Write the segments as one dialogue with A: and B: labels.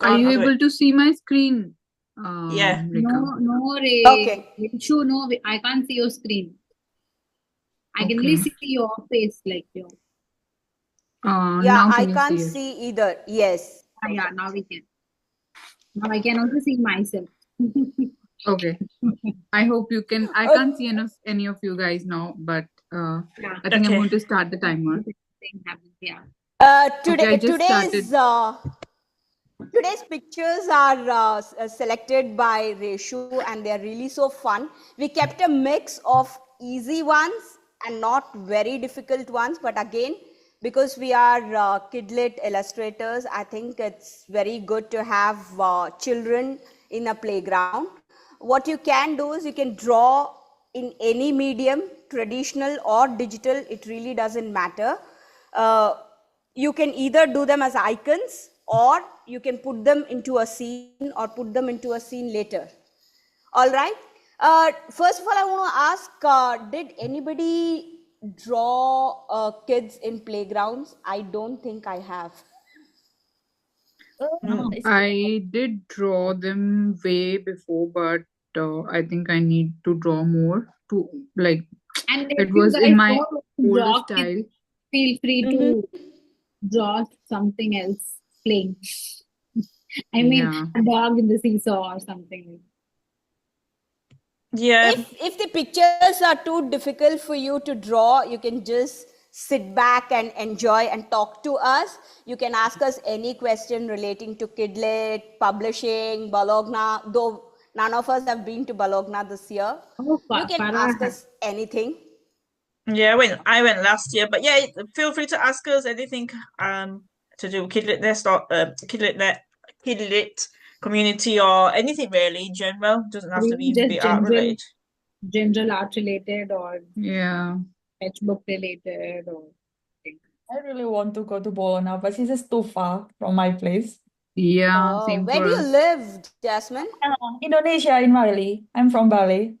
A: Are you
B: Can't do it.
A: able to see my screen,
B: Yeah.
A: Rika?
C: No, Ray.
D: Okay.
C: Rinshu, no, I can't see your screen. I can only
A: Okay.
C: see your face, like your.
D: Yeah,
A: Now
D: I
A: can you
D: can't
A: see it?
D: see either. Yes.
C: Yeah, now we can. Now I can also see myself.
A: Okay. I hope you can. I
D: Uh,
A: can't see any of you guys now, but
C: Yeah,
A: I think I'm
B: Okay.
A: going to start the timer.
C: thing happens. Yeah.
A: Okay, I
D: today,
A: just started.
D: today's pictures are selected by Reshu, and they are really so fun. We kept a mix of easy ones and not very difficult ones, but again, because we are kidlit illustrators, I think it's very good to have children in a playground. What you can do is you can draw in any medium, traditional or digital, it really doesn't matter. Uh, you can either do them as icons, or you can put them into a scene or put them into a scene later. All right. First of all, I want to ask, did anybody draw kids in playgrounds? I don't think I have.
B: Mm.
A: I did draw them way before, but I think I need to draw more to like.
C: And if
A: It
C: you
A: was in
C: guys
A: my
C: don't
A: older
C: draw kids,
A: style.
C: feel free to draw something else playing. I mean,
A: Yeah.
C: a dog in the seesaw or something.
B: Yeah.
D: If the pictures are too difficult for you to draw, you can just sit back and enjoy and talk to us. You can ask us any question relating to Kidlit, publishing, Bologna, though none of us have been to Bologna this year.
C: Oh,
D: You can
C: Farah
D: ask us anything.
B: Yeah, I went last year, but yeah, feel free to ask us anything to do with Kidlitnest or Kidlit community or anything really in general. Doesn't have to
C: even
B: even
C: just
B: be art related.
C: general art related or
A: Yeah.
C: sketchbook related or
E: I really want to go to Bologna, but it's just too far from my place.
A: Yeah.
D: Oh,
A: Same
D: where
A: for
D: do you
A: us.
D: live, Jasmine?
E: Indonesia, in Bali. I'm from Bali.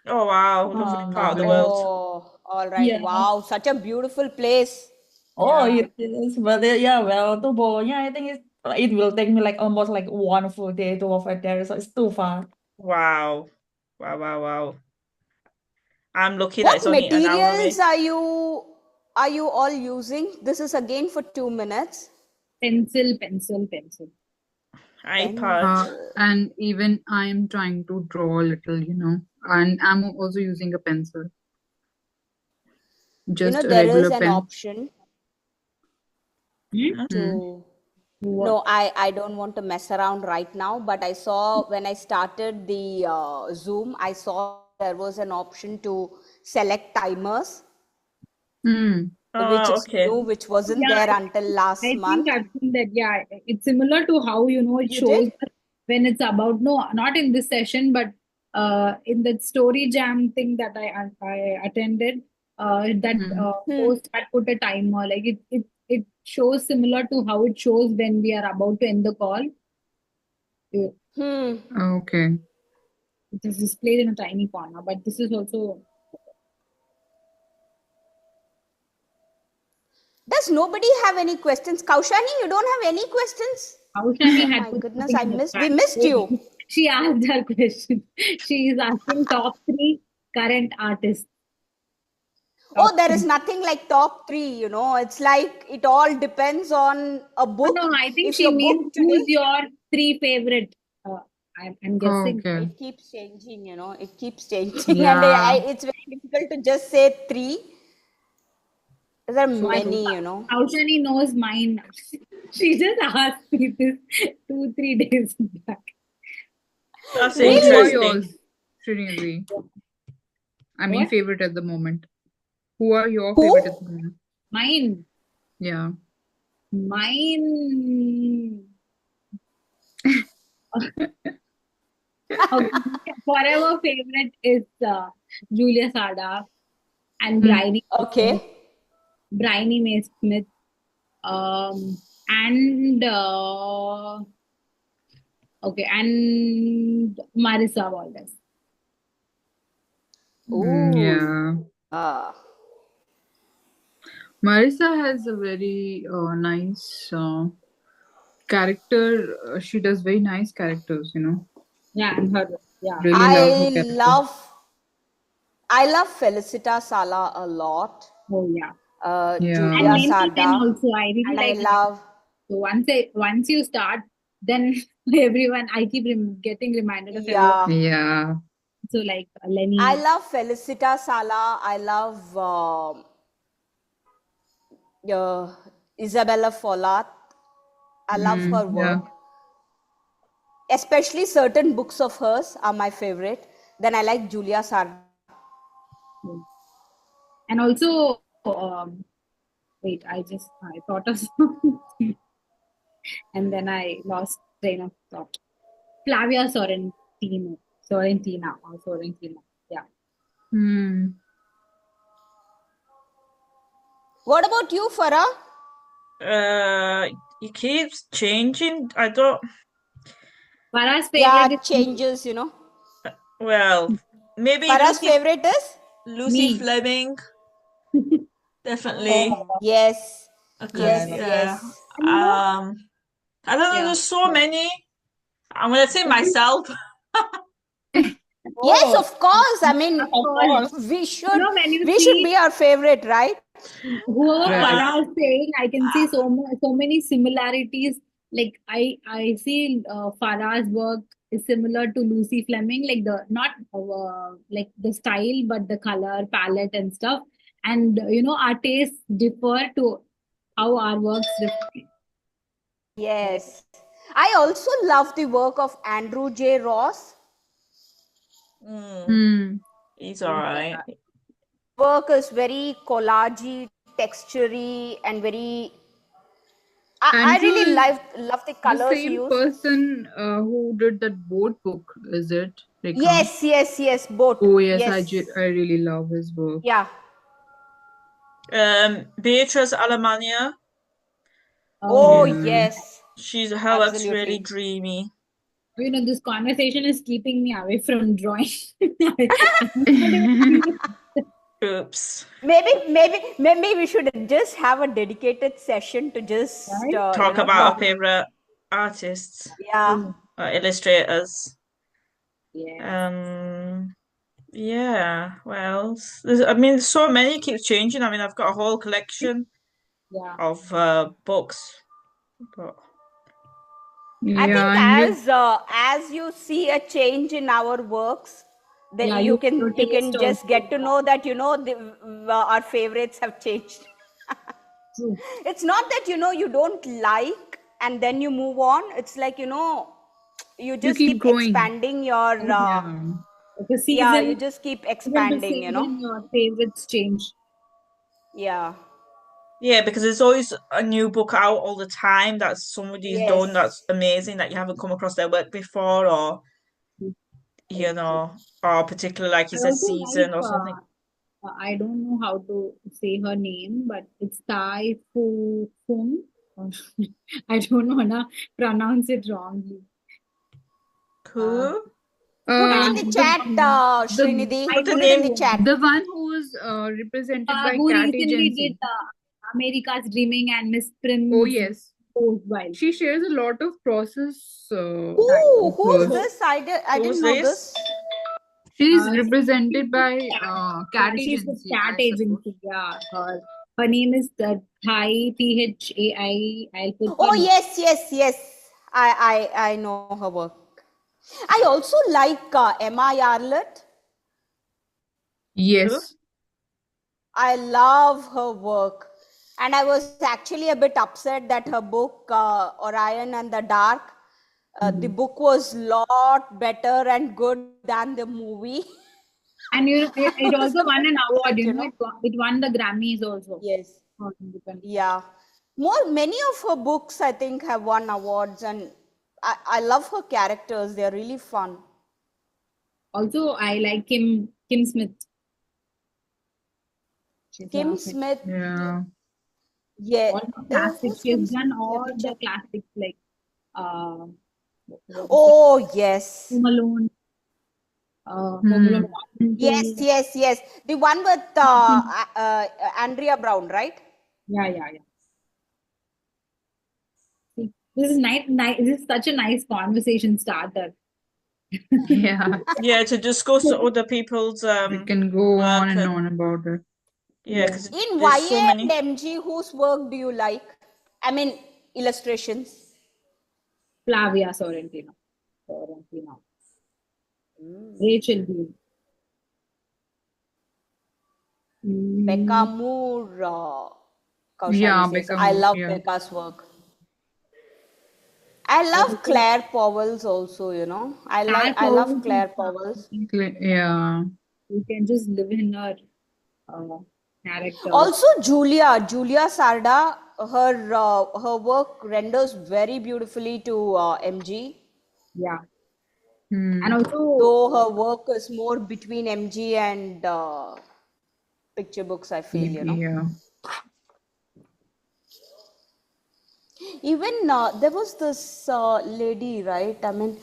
B: Oh wow, lovely part of the
A: Lovely.
B: world.
D: Oh, all right.
E: Yeah.
D: Wow, such a beautiful place.
E: Oh,
C: yeah.
E: it is. But yeah, well, to Bologna, I think it will take me like almost like one full day to over there, so it's too far.
B: Wow. Wow, wow, wow. I'm lucky that
D: What
B: it's only an hour away.
D: materials are you all using? This is again for 2 minutes.
C: Pencil.
B: iPad.
A: And even I'm trying to draw a little, and I'm also using a pencil, just a
D: There is
A: regular
D: an
A: pen.
D: option
C: Hmm?
D: to.
C: What?
D: No, I don't want to mess around right now, but I saw when I started the Zoom, I saw there was an option to select timers,
A: Hmm.
D: which is
B: Okay.
D: new, which wasn't
C: Yeah,
D: there until last
C: I
D: month.
C: think I've seen that. Yeah, it's similar to how it
D: You did?
C: shows when it's about not in this session, but in the story jam thing that I attended. That host had put a timer. Like it shows similar to how it shows when we are about to end the call. It
A: Okay.
C: is displayed in a tiny corner, but this is also.
D: Does nobody have any questions? Kaushani, you don't have any questions?
C: Kaushani
D: Oh
C: had
D: my
C: put
D: goodness,
C: something in the
D: we
C: chat.
D: missed you.
C: She asked her question. She is asking top 3 current artists.
D: Oh, there is nothing like top 3, It's like it all depends on a book.
C: No, I think
D: If
C: she
D: your
C: means
D: book
C: who's
D: today,
C: your 3 favorite. I'm guessing.
A: Okay.
D: it keeps changing, it keeps changing. And
A: Yeah.
D: it's very difficult to just say 3. There are
C: So
D: many,
C: Kaushani knows mine. She just asked me this 2-3 days back.
B: That's
A: Who are
B: interesting.
A: yours, Srinidhi? I mean,
C: What?
A: favorite at the moment. Who are your
D: Who?
A: favorite at the moment?
C: Mine.
A: Yeah.
C: Mine. Okay. Forever favorite is Julia Sada and
D: Okay.
C: Bryony May Smith. And and Marisa Wallace.
D: Ooh.
A: Yeah.
D: Ah.
A: Marisa has a very nice character, she does very nice characters, you know.
C: Yeah, and her, yeah.
A: Really love her
D: I
A: character.
D: love Felicita Sala a lot.
C: Oh yeah.
A: Yeah.
C: And
D: Julia
C: many men
D: Sarda,
C: also. I really
D: and I
C: like men.
D: love
C: So once you start, then everyone I keep getting reminded of everyone.
D: yeah.
A: Yeah.
C: So like Lenny.
D: I love Felicita Sala. I love Isabella Follett. I love her
A: Yeah.
D: work. Especially certain books of hers are my favorite. Then I like Julia Sarda.
C: And also, wait, I thought of something and then I lost train of thought. Flavia Sorrentina. Yeah.
D: What about you, Farah?
B: It keeps changing. I don't.
C: Farah's
D: Yeah,
C: favorite
D: it
C: is
D: changes, you know.
B: Well, maybe
D: Farah's
B: Lucy
D: favorite is?
B: Lucy
C: Me.
B: Fleming. Definitely.
D: Oh, yes.
B: Because
D: Yes,
B: yeah.
D: yes.
B: I don't know.
C: Yeah.
B: There's so many. I'm gonna say myself.
D: Yes,
E: Oh,
D: of course. I mean,
E: of course.
D: we
C: You
D: should
C: know, when you
D: we should
C: see
D: be our favorite, right?
C: whoever
A: Right.
C: Farah is saying, I can see so many similarities. Like I see Farah's work is similar to Lucy Fleming, like the not like the style, but the color palette and stuff. And you know, our tastes differ to how our works reflect.
D: Yes. I also love the work of Andrew J. Ross.
B: He's alright.
D: Work is very collagey, textury, and very. I
A: Andrew
D: really
A: is
D: love the
A: the
D: colors he
A: same
D: used.
A: person who did that boat book, is it? Rekha?
D: Yes. Both.
A: Oh yes,
D: Yes.
A: I really love his work.
D: Yeah.
B: Beatrice Alemania.
D: Oh,
A: Yeah.
D: yes.
B: Her work's
D: Absolutely.
B: really dreamy.
C: You know, this conversation is keeping me away from drawing.
B: Oops.
D: Maybe we should just have a dedicated session to just
C: Right?
B: Talk
D: you know,
B: about our
D: talk.
B: favorite artists,
D: Yeah.
B: illustrators.
C: Yeah.
B: Yeah. Well, there's so many. It keeps changing. I mean, I've got a whole collection
C: Yeah.
B: of books. But
D: I think
A: Yeah, and with
D: as you see a change in our works, then
C: Yeah,
D: you
C: your
D: can
C: taste
D: just
C: also.
D: get to know that our favorites have changed.
C: True.
D: It's not that you don't like and then you move on. It's like you just
A: keep
D: keep
A: growing.
D: expanding your
A: Yeah.
C: The season,
D: you just keep
C: season to
D: expanding.
C: season, your favorites change.
D: Yeah.
B: yeah, because there's always a new book out all the time that somebody's done that's
D: Yes.
B: amazing that you haven't come across their work before, or or particularly like you
C: I
B: said,
C: also
B: season
C: like,
B: or something.
C: I don't know how to say her name, but it's Tai Fu Fung. I don't want to pronounce it wrongly.
B: Cool.
D: Put it in the chat, Srinidhi.
A: the
D: Put it in the chat.
A: The one who was represented by
C: Who
A: Cat
C: recently
A: Agency.
C: did America's Dreaming and Miss Prince.
A: Oh yes.
C: While.
A: She shares a lot of process.
D: Who's
A: hers.
D: this? I
B: Who's
D: didn't know
B: this?
D: this.
A: She's represented by Cat
C: She's the
A: Agency.
C: Cat
A: I suppose.
C: Agency. Yeah, her name is Thai Thai. I'll put.
D: Oh
C: her-
D: yes. I know her work. I also like Emma Yarlett.
A: Yes.
D: I love her work. And I was actually a bit upset that her book, Orion and the Dark, the book was lot better and good than the movie.
C: And it also won an award.
D: You
C: You
D: know?
C: know, it won the Grammys also.
D: Yes.
C: for independent.
D: Yeah. Many of her books, I think, have won awards. And I love her characters. They're really fun.
C: Also, I like Kim Smith. She's
D: Kim
C: one of
D: Smith.
A: Yeah.
D: Yeah.
C: all the classics.
D: Who's Kim
C: She's done
D: Smith?
C: all
D: Let me
C: the
D: check.
C: classics like
D: Oh, yes.
C: Home Alone. Home Alone 1 and 2.
D: Yes. The one with Andrea Brown, right?
C: Yeah. See, This is nice. This is such a nice conversation starter.
A: Yeah,
B: Yeah, to discuss other people's
A: we can go
B: work
A: on and
B: and
A: on about it.
B: yeah, because
D: In
B: there's so
D: YA and
B: many.
D: MG, whose work do you like? I mean, illustrations.
C: Flavia Sorrentino. Rachel Bean.
D: Becca Moore, Kaushani
A: Yeah,
D: says.
A: Becca
D: I
A: Moore.
D: love
A: Yeah.
D: Becca's work. I love Claire Powell's also, you know.
C: Claire
D: I love
C: Powell,
D: Claire Powell's.
A: Yeah.
C: you can just live in her character.
D: Also Julia Sarda, her work renders very beautifully to MG.
C: Yeah.
A: Hmm.
C: And also,
D: Though her work is more between MG and picture books, I feel, you know.
A: Yeah.
D: Even there was this lady, right? I mean,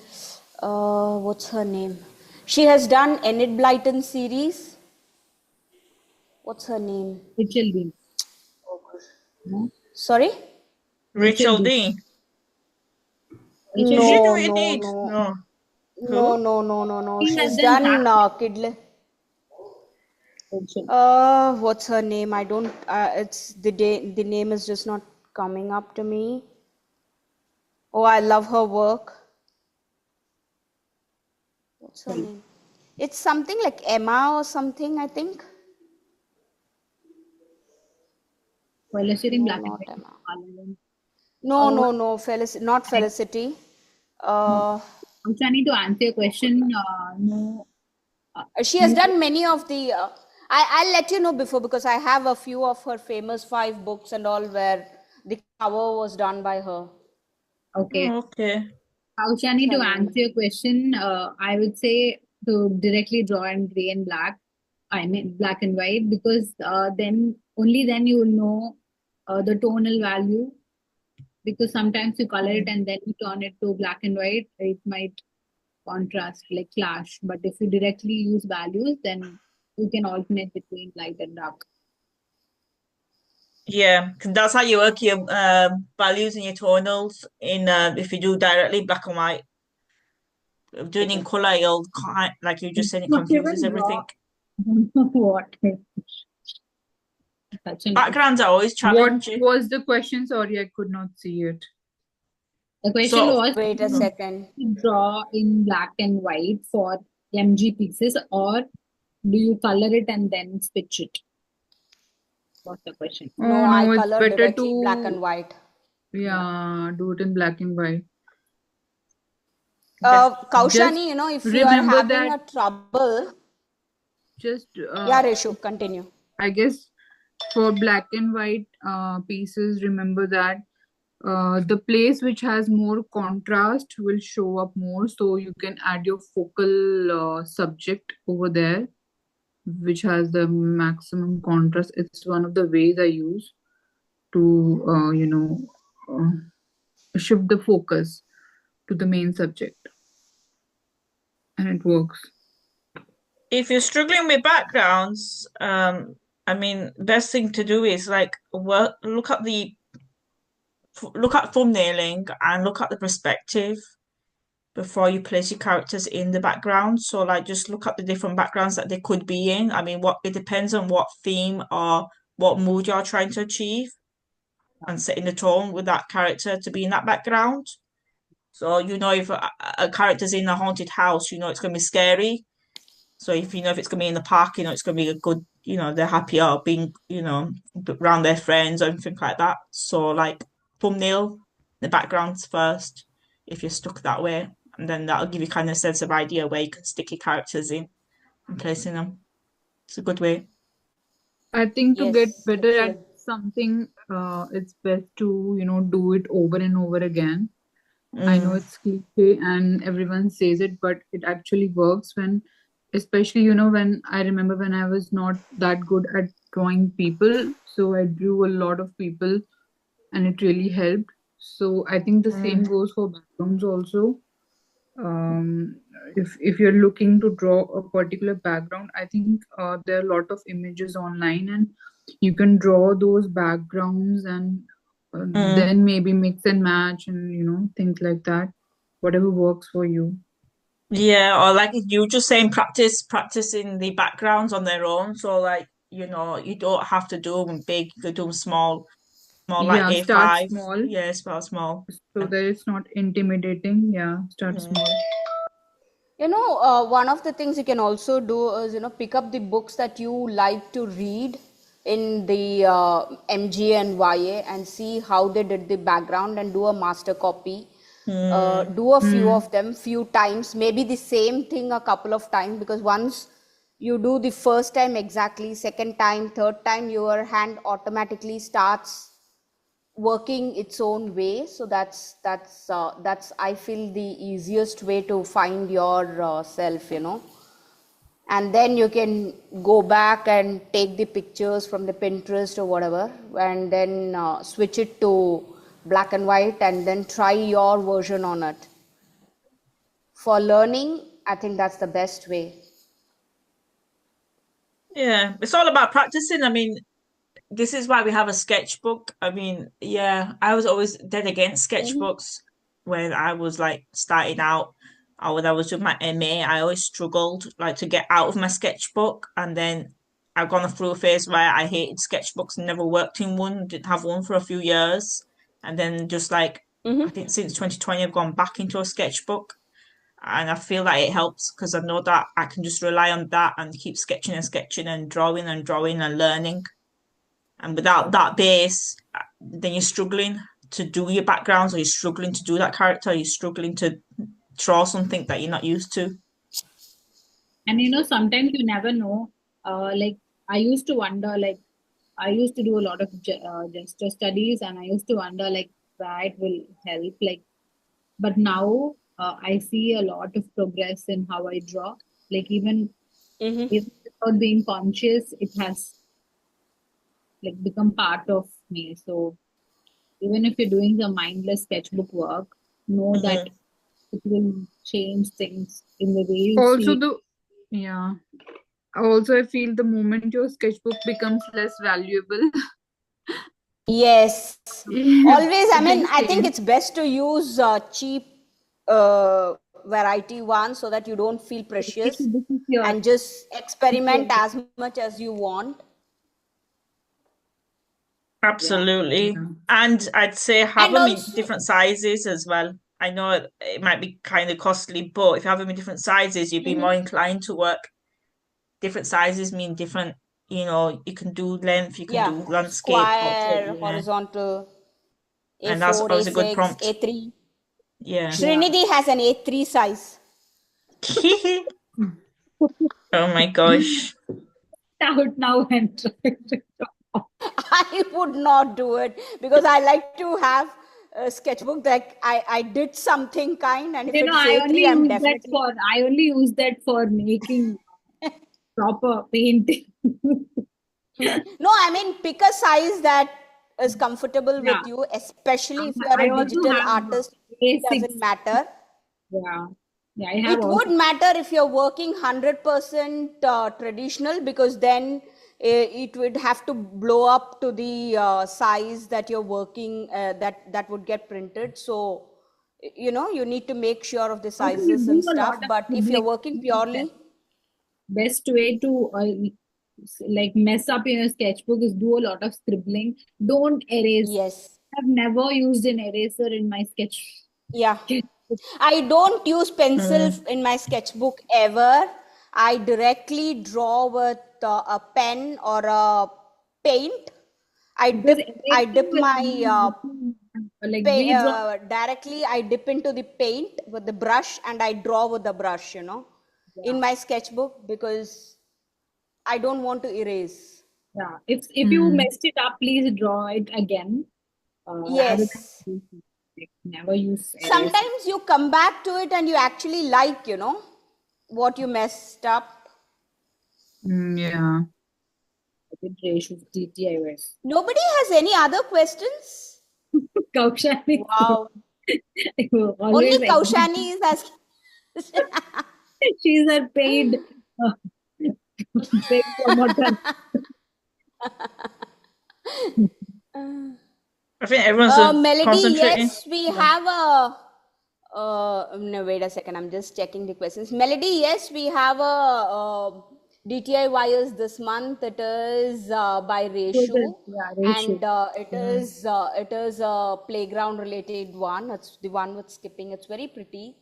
D: what's her name? She has done Enid Blyton series. What's her name?
C: Rachel Bean. No?
D: Sorry?
B: Rachel
C: Bean.
B: D.
C: Rachel
B: Did she
C: Bean.
B: do
D: No,
B: it?
D: no,
B: Indeed?
D: no.
B: No.
D: No,
B: Who?
D: no, no, no, no.
C: She has
D: She's
C: done
D: done
C: Black Rachel.
D: what's her name? I don't. It's the name is just not coming up to me. Oh, I love her work. What's her name? It's something like Emma or something, I think.
C: For illustrating
D: No,
C: black and
D: not
C: white.
D: Emma. No, no, no. Not Felicity.
C: I'm trying to answer your question. No.
D: She has done many of the. I'll let you know before because I have a few of her famous 5 books and all where the cover was done by her.
C: Okay.
B: Oh, okay.
C: Kaushani, to
D: What's her name?
C: answer your question, I would say to directly draw in gray and black. I mean black and white because only then you will know the tonal value. Because sometimes you color it and then you turn it to black and white, it might contrast, like clash. But if you directly use values, then you can alternate between light and dark.
B: Yeah, 'cause that's how you work your values and your tonals in if you do directly black and white. Doing in color, you'll like you just said, it
C: Not
B: confuses
C: even
B: everything.
C: draw. I don't know what. Such a nice.
B: Backgrounds are always
A: What
B: challenging.
A: was the question? Sorry, I could not see it.
C: The question
B: So
C: was,
D: Wait a second.
C: do you draw in black and white for MG pieces, or do you color it and then stitch it? What's the question?
D: No,
A: Oh
D: I
A: no, it's
D: color
A: better
D: directly black and
A: to
D: white.
A: do it in black and white. Just
D: Kaushani, you know, if you are
A: remember
D: having a
A: that.
D: trouble,
A: Just
D: yeah, Reshu, continue.
A: I guess for black and white pieces, remember that the place which has more contrast will show up more, so you can add your focal subject over there, which has the maximum contrast. It's one of the ways I use to shift the focus to the main subject, and it works.
B: if you're struggling with backgrounds, I mean, best thing to do is like look at thumbnailing and look at the perspective before you place your characters in the background. So like just look at the different backgrounds that they could be in. I mean, it depends on what theme or what mood you're trying to achieve and setting the tone with that character to be in that background. So you know if a character's in a haunted house, you know it's gonna be scary. So if you know if it's gonna be in the park, you know it's gonna be a good, you know, they're happy or being, you know, around their friends or anything like that. So like thumbnail the backgrounds first if you're stuck that way, and then that'll give you kind of a sense of idea where you can stick your characters in and placing them. It's a good way.
A: I think to get
D: Yes,
A: better at
D: excellent.
A: something, it's best to do it over and over again. I know it's cliche and everyone says it, but it actually works when, especially, when I remember when I was not that good at drawing people. So I drew a lot of people and it really helped. So I think the same goes for backgrounds also. Um, if you're looking to draw a particular background, I think there are a lot of images online and you can draw those backgrounds and Then maybe mix and match and things like that. Whatever works for you.
B: Yeah, or like you just saying practice in the backgrounds on their own. So like, you don't have to do them big, you could do them small, like
A: Yeah, start
B: A5.
A: small
B: Yeah, small.
A: so that it's not intimidating. Yeah, start
B: Mm.
A: small.
D: One of the things you can also do is, pick up the books that you like to read in the MG and YA and see how they did the background and do a master copy. Do a few of them few times, maybe the same thing a couple of times, because once you do the first time exactly, second time, third time, your hand automatically starts working its own way. So that's I feel the easiest way to find your self. And then you can go back and take the pictures from the Pinterest or whatever, and then switch it to black and white and then try your version on it. For learning, I think that's the best way.
B: Yeah, it's all about practicing. I mean, this is why we have a sketchbook. I mean, yeah, I was always dead against sketchbooks when I was like starting out, or when I was doing my MA. I always struggled like to get out of my sketchbook, and then I've gone through a phase where I hated sketchbooks and never worked in one, didn't have one for a few years, and then just like I think since 2020, I've gone back into a sketchbook. And I feel like it helps because I know that I can just rely on that and keep sketching and sketching and drawing and learning. And without that base, then you're struggling to do your backgrounds, or you're struggling to do that character, or you're struggling to draw something that you're not used to.
C: And sometimes you never know. Like I used to wonder, like I used to do a lot of gesture studies, and I used to wonder like that will help. Like, but now I see a lot of progress in how I draw. Like even without being conscious, it has like become part of me. So even if you're doing the mindless sketchbook work, know that it will change things in the way you
A: Also,
C: see.
A: yeah. Also, I feel the moment your sketchbook becomes less valuable,
D: Yes,
A: yeah,
D: always. I mean,
A: things
D: I think
A: change.
D: it's best to use cheap variety ones so that you don't feel
C: This
D: precious,
C: is your
D: and just experiment as much as you want.
B: Absolutely.
A: Yeah.
B: And I'd say have
D: And
B: them in
D: also,
B: different sizes as well. I know it might be kind of costly, but if you have them in different sizes, you'd be more inclined to work. Different sizes mean different, you can do length, you can
D: yeah,
B: do landscape, portrait,
D: square,
B: yeah.
D: horizontal,
B: And that's
D: A4,
B: always a good
D: A6,
B: prompt.
D: A3.
B: Yeah.
C: yeah.
D: Srinidhi has an A3 size.
B: Oh my gosh.
C: Out now and try to draw.
D: I would not do it because I like to have a sketchbook that I did something kind, and if it is
C: I
D: A3,
C: only
D: I'm
C: use that
D: definitely.
C: for making proper painting.
D: No, I mean, pick a size that is comfortable
C: Yeah.
D: with you, especially if you are
C: I
D: a
C: also
D: digital
C: have
D: artist. It
C: A6.
D: doesn't matter.
C: Yeah. Yeah, I have
D: It would
C: also.
D: matter if you're working 100% traditional, because then it would have to blow up to the size that you're working, that would get printed. So, you need to make sure of the
C: Also, you
D: sizes
C: do
D: and
C: a
D: stuff.
C: lot of
D: But if you're
C: scribbling.
D: working purely,
C: Best way to like mess up in your sketchbook is do a lot of scribbling. Don't erase.
D: yes.
C: I've never used an eraser in my
D: Yeah.
C: sketchbook.
D: I don't use pencil in my sketchbook ever. I directly draw with a pen or a paint. I
C: Because
D: dip I
C: erasing
D: dip
C: will
D: my
C: only help you, like redraw.
D: directly I dip into the paint with the brush, and I draw with the brush, in
C: Yeah,
D: my sketchbook, because I don't want to erase.
C: yeah. If you messed it up, please draw it again. Rather
D: Yes.
C: than like, never use eraser.
D: Sometimes you come back to it and you actually like, what you messed up.
A: Yeah.
C: With ratios, DTIOS.
D: Nobody has any other questions?
C: Kaushani
D: Wow.
C: always
D: Only
C: agree.
D: Kaushani is asking.
C: She's a paid uh, promoter.
B: I think everyone's
D: Melody,
B: concentrating.
D: yes, we have a. No, wait a second. I'm just checking the questions. Melody, yes, we have a DTI wires this month. It is by Reshu,
C: Yeah, ratio.
D: and it is a playground related one. It's the one with skipping. It's very pretty.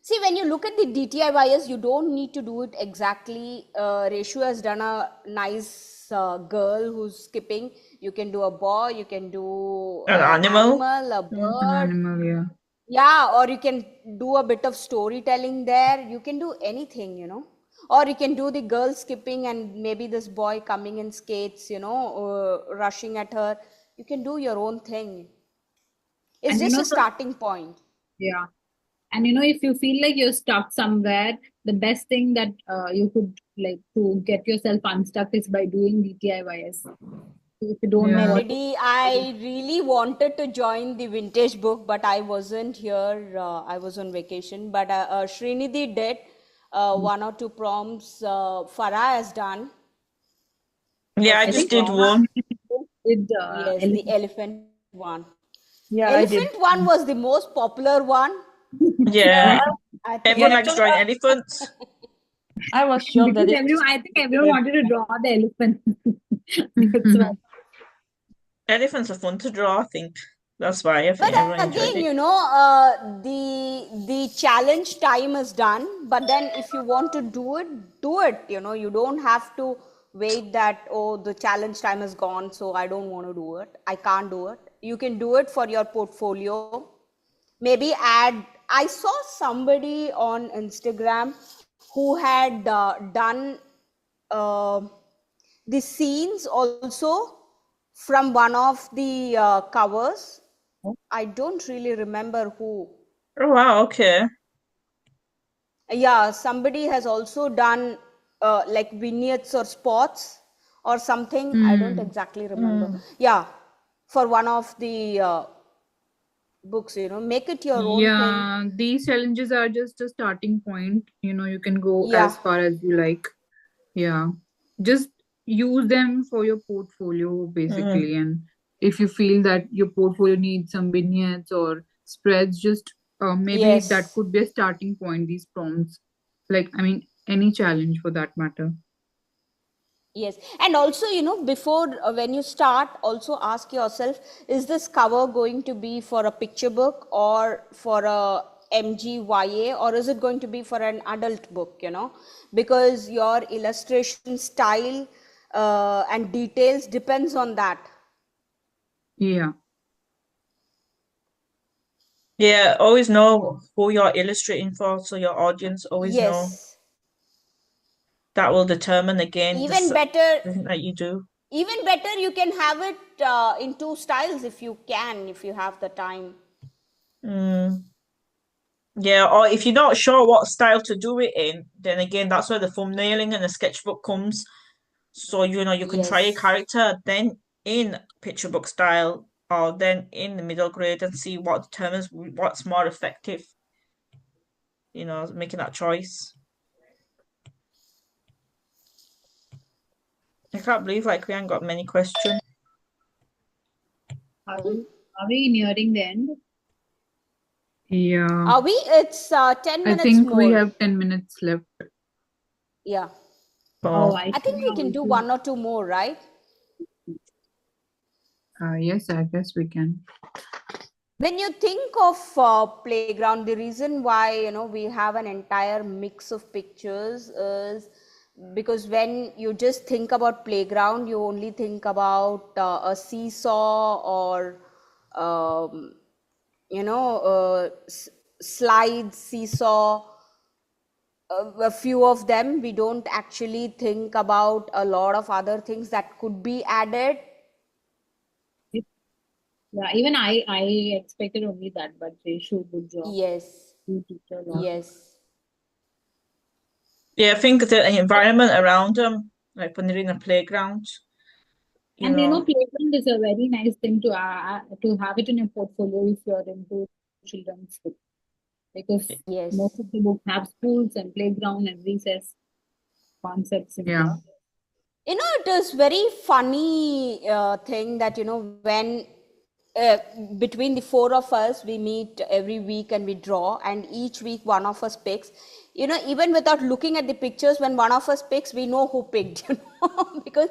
D: See, when you look at the DTI wires, you don't need to do it exactly. Reshu has done a nice girl who's skipping. You can do a boy, you can do
B: An animal.
D: a
A: An
D: bird.
A: animal, yeah.
D: Yeah, or you can do a bit of storytelling there. You can do anything, you know. Or you can do the girl skipping and maybe this boy coming in skates, you know, rushing at her. You can do your own thing. It's
C: And
D: just a starting point.
C: yeah. And if you feel like you're stuck somewhere, the best thing that you could like to get yourself unstuck is by doing DTIYs. If you don't know
A: Yeah.
C: what
D: Melody, I really wanted to join the vintage book, but I wasn't here. I was on vacation. But Srinidhi did one or two prompts. Farah has done.
B: Yeah, I
D: Of
B: just
D: few
B: did
D: prompts.
B: one.
C: with
D: Yes, the elephant one.
E: Yeah, I did.
D: Elephant one was the most popular one.
B: Yeah.
D: I think.
B: Everyone
E: Yeah,
B: likes
E: because
B: drawing elephants.
E: I was shocked that
C: because I think everyone wanted to draw the elephant. That's why.
B: Elephants are fun to draw, I think. That's why I think
D: But
B: everyone enjoyed
D: again,
B: it.
D: you know, the challenge time is done. But then, if you want to do it, do it. You know, you don't have to wait that the challenge time is gone, so I don't want to do it. I can't do it. You can do it for your portfolio. Maybe add. I saw somebody on Instagram who had done uh, the scenes also from one of the covers. I don't really remember who.
B: Oh, wow, okay.
D: Yeah, somebody has also done like vignettes or spots or something. I don't exactly remember. Yeah, for one of the books, you know, make it your own thing.
A: Yeah, these challenges are just a starting point. You can go
D: Yeah,
A: as far as you like. Yeah. Just use them for your portfolio,
B: Mm.
A: basically. And if you feel that your portfolio needs some vignettes or spreads, just maybe that
D: yes.
A: could be a starting point, these prompts. Like, I mean, any challenge for that matter.
D: Yes, and also, you know, before when you start, also ask yourself, is this cover going to be for a picture book or for a MGYA, or is it going to be for an adult book, you know? Because your illustration style and details depends on that.
A: Yeah.
B: Yeah, always know who you're illustrating for, so your audience always know.
D: Yes.
B: That will determine again
D: Even better,
B: everything that you do.
D: even better, you can have it in two styles if you can, if you have the time.
B: Mm. Yeah, or if you're not sure what style to do it in, then again, that's where the thumbnailing and the sketchbook comes. So, you know, you can try a
D: Yes.
B: character then in picture book style or then in the middle grade and see what determines what's more effective. You know, making that choice. I can't believe like we haven't got many questions.
C: Are we nearing the end?
A: Yeah.
D: Are we? It's 10
A: I
D: minutes
A: think we
D: more.
A: have 10 minutes left.
D: Yeah.
C: Oh,
B: So,
C: I
D: I think we can do one or two more, right?
A: Yes, I guess we can.
D: When you think of playground, the reason why, you know, we have an entire mix of pictures is because when you just think about playground, you only think about a seesaw or, you know, slides, seesaw. A few of them. We don't actually think about a lot of other things that could be added.
C: Yeah, even I expected only that, but they should good job.
D: Yes.
C: You teacher a lot.
D: Yes.
B: yeah, I think the environment around them, like when they're in a playground, you
C: And
B: know,
C: playground is a very nice thing to have it in your portfolio if you're into children's book, because
D: Yes.
C: most of the books have schools and playground and recess concepts in
A: Yeah.
C: there.
D: It is very funny thing that, when between the four of us, we meet every week and we draw, and each week one of us picks. Even without looking at the pictures, when one of us picks, we know who picked, because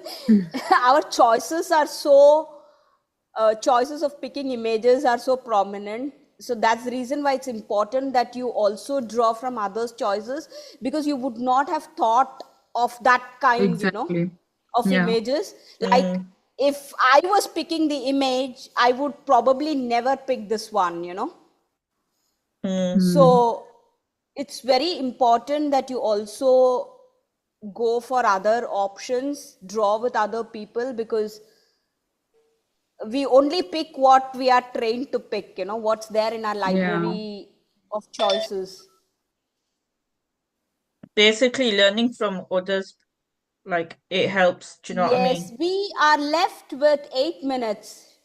D: our choices are so, choices of picking images are so prominent. So that's the reason why it's important that you also draw from others' choices, because you would not have thought of that kind,
A: Exactly.
D: of
A: Yeah.
D: images. Like, if I was picking the image, I would probably never pick this one, So it's very important that you also go for other options, draw with other people, because we only pick what we are trained to pick, what's there in our
A: Yeah.
D: library of choices.
B: Basically, learning from others, like, it helps. Do you know what I mean?
D: Yes, we are left with 8 minutes.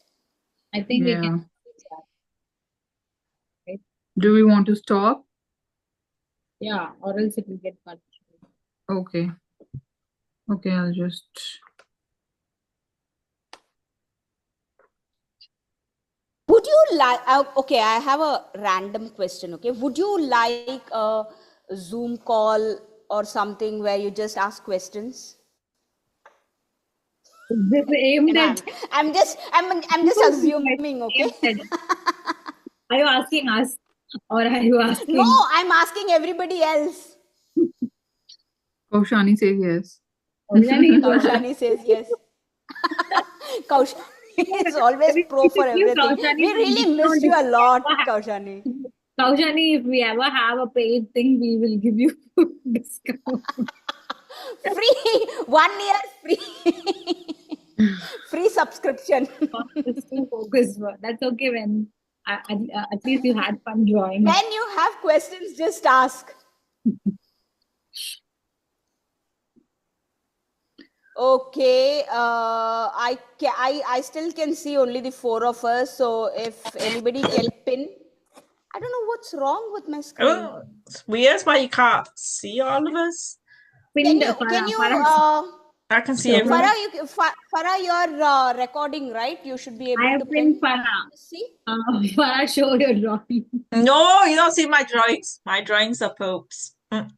C: I think we
A: Yeah.
C: can. Right?
A: Do we want to stop?
C: Yeah, or else it will get cut.
A: Okay. Okay, I'll just.
D: Would you like, okay, I have a random question, okay? Would you like a Zoom call or something where you just ask questions?
C: Is this aimed at?
D: I'm just assuming, okay?
C: Are you asking us, or are you asking?
D: No, I'm asking everybody else.
A: Kaushani says yes.
D: Kaushani says yes. Kaushani is always pro for everything. We really missed you a lot, Kaushani.
C: Kaushani, if we ever have a paid thing, we will give you discount.
D: Free, 1 year free. Free subscription.
C: That's okay when at least you had fun drawing.
D: When you have questions, just ask. Okay, I still can see only the four of us. So if anybody can pin, I don't know what's wrong with my screen.
B: Oh, it's weird why you can't see all of us.
D: Can you
B: I can see everyone.
D: Farah, you're recording, right? You should be able
C: I
D: to
C: have pinned
D: pin.
C: Farah.
D: See?
C: Farah, show your drawing.
B: No, you don't see my drawings. My drawings are poops. No.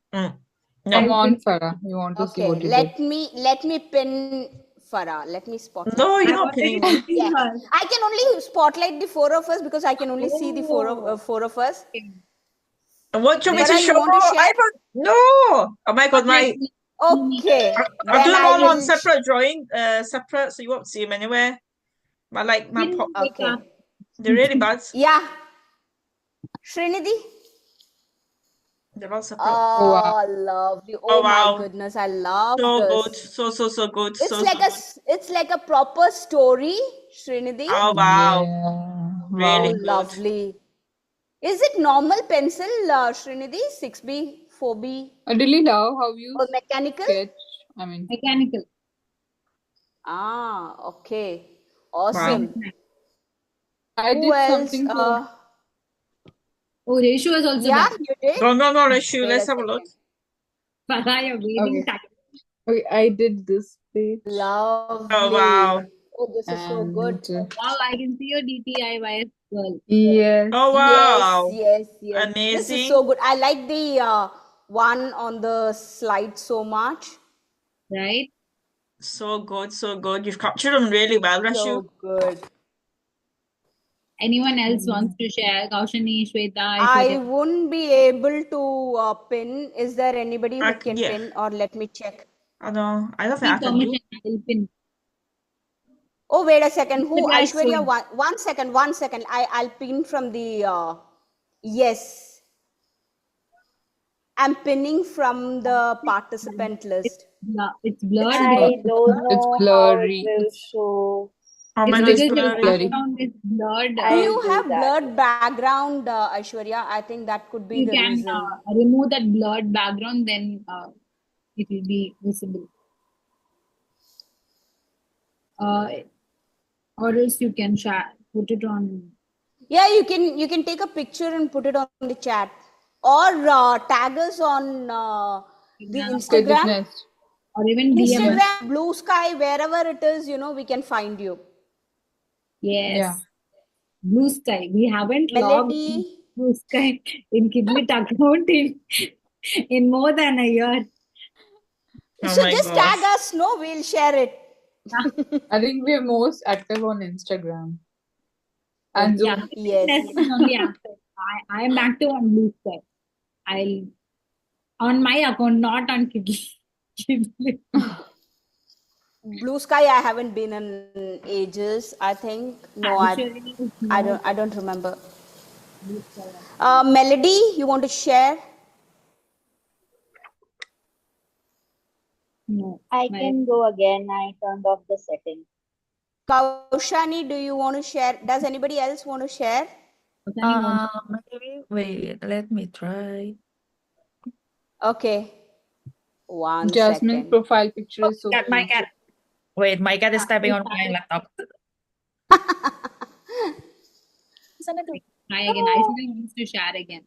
A: Come on, Farah. We want to see
D: Okay,
A: what you
D: let me pin Farah. Let me spotlight.
B: No, you're not pinning me.
D: Yeah, I can only spotlight the four of us because I can only see the four of us.
B: And what do you want me to
D: Farah,
B: show?
D: you want to share?
B: No. Oh my God, my.
D: Okay.
B: I'll do
D: then
B: them
D: I
B: all on
D: will.
B: separate drawing, separate, so you won't see them anywhere. My pop.
D: Okay.
B: They're really bad.
D: Yeah. Srinidhi?
B: They're all separate.
D: Oh,
A: wow.
D: lovely.
B: Oh,
D: Oh my
B: wow.
D: goodness, I love
B: So
D: this.
B: good. So good.
D: It's like a proper story, Srinidhi.
B: Oh, wow.
A: Yeah.
B: Really
D: Oh,
B: good.
D: lovely. Is it normal pencil, Srinidhi? 6B, 4B,
A: I really love how you
D: or mechanical?
A: sketch. I mean,
C: Mechanical.
D: Ah, okay. Awesome.
A: I
D: Who
A: did
D: else?
A: something too.
C: Oh, Reshu is also
D: Yeah,
C: there.
D: you did?
B: No, let's
D: Wait
B: let's
D: a
B: have a look.
C: Farah, you're waiting
A: Okay.
C: time.
A: Okay, I did this page.
D: Lovely.
B: Oh, wow.
D: Oh, this is so good.
A: And
C: Wow, I can see your DTIY girl.
A: yes.
B: Oh, wow.
D: Yes. This is
B: Amazing.
D: so good. I like the one on the slide so much.
C: Right?
B: So good. You've captured them really well, Rashu.
D: So good.
C: Anyone else wants to share? Kaushani, Shweta,
D: I wouldn't be able to pin. Is there anybody who can
B: yeah.
D: pin, or let me check?
B: I don't think I can do.
C: permission, I will pin.
D: Oh, wait a second. Who?
C: Right,
D: Aishwarya,
C: so-
D: one second. I'll pin from the, yes. I'm pinning from the participant list.
C: It's blurred.
F: I don't know
A: It's
F: how
A: blurry.
F: it will show.
B: Oh my
C: It's
B: God,
C: because
B: it's
C: your
B: blurry.
C: background is blurred.
D: Do
F: I'll
D: you
F: do
D: have
F: that.
D: blurred background, Aishwarya? I think that could be
C: You
D: the
C: can
D: reason.
C: remove that blurred background, then it will be visible. Or else you can put it on.
D: Yeah, you can take a picture and put it on the chat, or tag us on the Instagram.
A: Kidlitnest.
C: or even DM us.
D: Instagram, Blue Sky, wherever it is, we can find you.
C: Yes.
A: Yeah.
C: Blue Sky. We haven't logged
D: Melody,
C: Blue Sky in Kidlit account in more than a year.
B: Oh
D: so
B: my
D: just tag
B: gosh.
D: us, no? We'll share it.
A: I think we're most active on Instagram and
C: Yeah,
A: Zoom.
D: Yes.
C: Kidlitnest is only active. I am active on Blue Sky. I'll on my account, not on Kidlit.
D: Blue Sky, I haven't been in ages. I think no,
C: Actually,
D: I don't remember.
C: Blue Sky.
D: Melody, you want to share?
C: No.
F: I can go again. I turned off the setting.
D: Kaushani, do you want to share? Does anybody else want to share?
E: Maybe wait, let me try.
D: Okay, one
A: Jasmine's
D: second.
A: profile picture is so
E: Cat, my
A: cute.
E: cat. Wait, my cat is tapping on my laptop.
C: Try again. I still need to share again.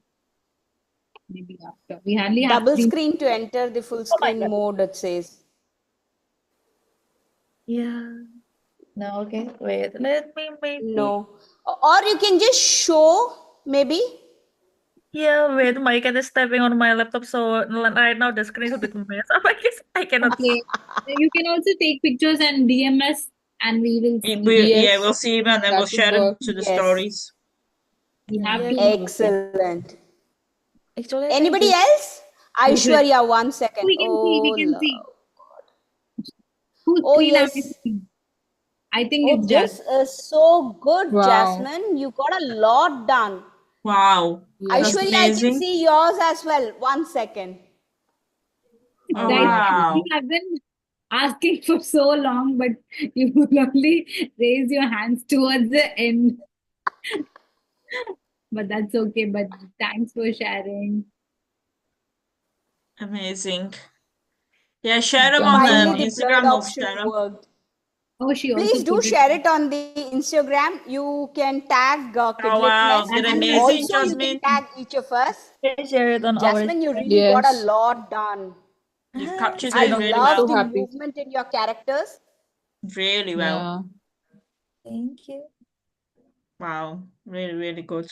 C: Maybe after. We hardly have
D: Double
C: 3
D: screen to enter the full
E: Oh my
D: screen
E: God.
D: mode, it says.
E: Yeah. No, okay. Wait, let me maybe.
D: No. Or you can just show, maybe.
E: Yeah, wait, my cat is tapping on my laptop, so right now the screen is a bit mess. I guess I cannot.
C: Okay. You can also take pictures and DM us, and we will see.
B: Yeah,
A: Yes,
B: we'll see them and then
A: that
B: we'll
A: would
B: share them
A: work.
B: to the
D: Yes.
B: stories.
C: We have
E: Yeah,
C: to.
D: Excellent.
E: actually, I think
D: Anybody
E: this.
D: else? Aishwarya, 1 second.
C: We can see. We
D: Oh,
C: can see.
D: love.
C: Whose
D: Oh,
C: screen are we
D: yes.
C: seeing? I think
D: Oh,
C: it's
D: this
C: just.
D: is so good,
A: Wow.
D: Jasmine. You got a lot done.
B: Wow.
A: Yeah.
B: That's
D: Aishwarya, I can
B: amazing.
D: see yours as well. 1 second.
B: Oh,
C: Guys,
B: wow.
C: you have been asking for so long, but you will only raise your hands towards the end. But that's okay. But thanks for sharing.
B: Amazing. Yeah, share them
A: Thank
B: on
A: you so
D: Finally,
A: much.
D: the blurred
B: Instagram. We'll
D: option
B: share them.
D: worked.
C: Oh, she also
D: Please do
C: put it.
D: share it on the Instagram. You can tag
B: Oh, wow.
D: Kidlitnest,
B: Did
D: and
B: amazing,
D: also you
B: Jasmine.
D: can tag each of us.
E: Can share it on our.
D: Jasmine, you really got a
A: Yes.
D: lot done.
B: You've captured
D: I
B: it
A: I'm
B: really
D: love
A: so
B: well.
D: the
A: happy.
D: movement in your characters.
B: Really well.
A: Yeah.
E: Thank you.
B: Wow. Really, really good.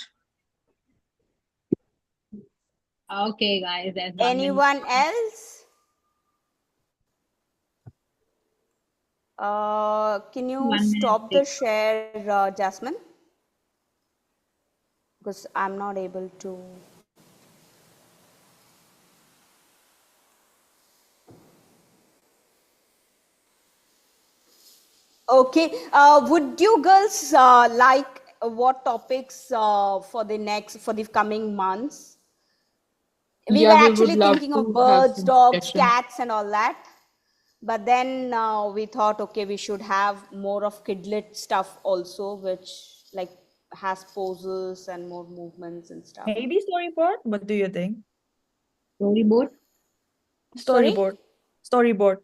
C: Okay, guys. There's 1 minute.
D: Anyone else? Can you
C: 1 minute.
D: stop the share, Jasmine? Because I'm not able to. Okay. Would you girls like what topics for the coming months? We
A: Yeah,
D: were
A: we would
D: actually
A: love
D: thinking of
A: to have
D: birds,
A: some
D: dogs,
A: session.
D: cats, and all that. But then we thought, okay, we should have more of Kidlit stuff also, which like has poses and more movements and stuff.
E: Maybe storyboard? What do you think?
C: Storyboard.
D: Sorry?
E: Storyboard. Storyboard.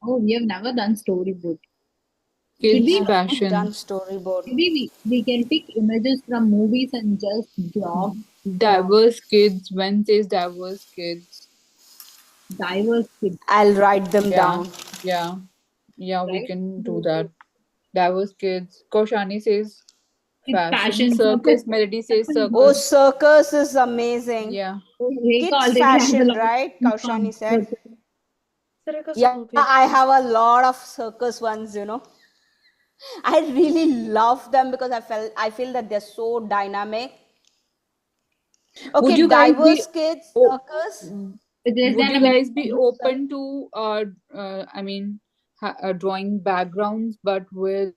C: Oh, we have never done storyboard.
A: Kids
C: we-
D: I've
A: fashion.
D: done storyboard.
C: Maybe we can pick images from movies and just draw
A: Diverse kids. When says diverse kids.
C: diverse kids,
D: I'll write them
A: Yeah.
D: down.
A: Yeah. Yeah, we
C: right?
A: can do that. Diverse kids. Koshani says
C: It's
A: fashion.
C: fashion,
A: Circus.
C: circus.
A: Melody says
D: Oh,
A: circus.
D: circus is amazing.
A: Yeah.
C: Rekha
D: Kids
C: already has a
D: fashion,
C: lot of
D: right? Kaushani said.
C: circus.
E: Circus
D: Yeah,
E: will be.
D: I have a lot of circus ones, I really love them because I feel that they're so dynamic.
A: Would
D: Okay,
A: you guys be
D: diverse kids, circus.
C: It is
A: would
C: then
A: you
C: a
A: guys be open to I mean drawing backgrounds but with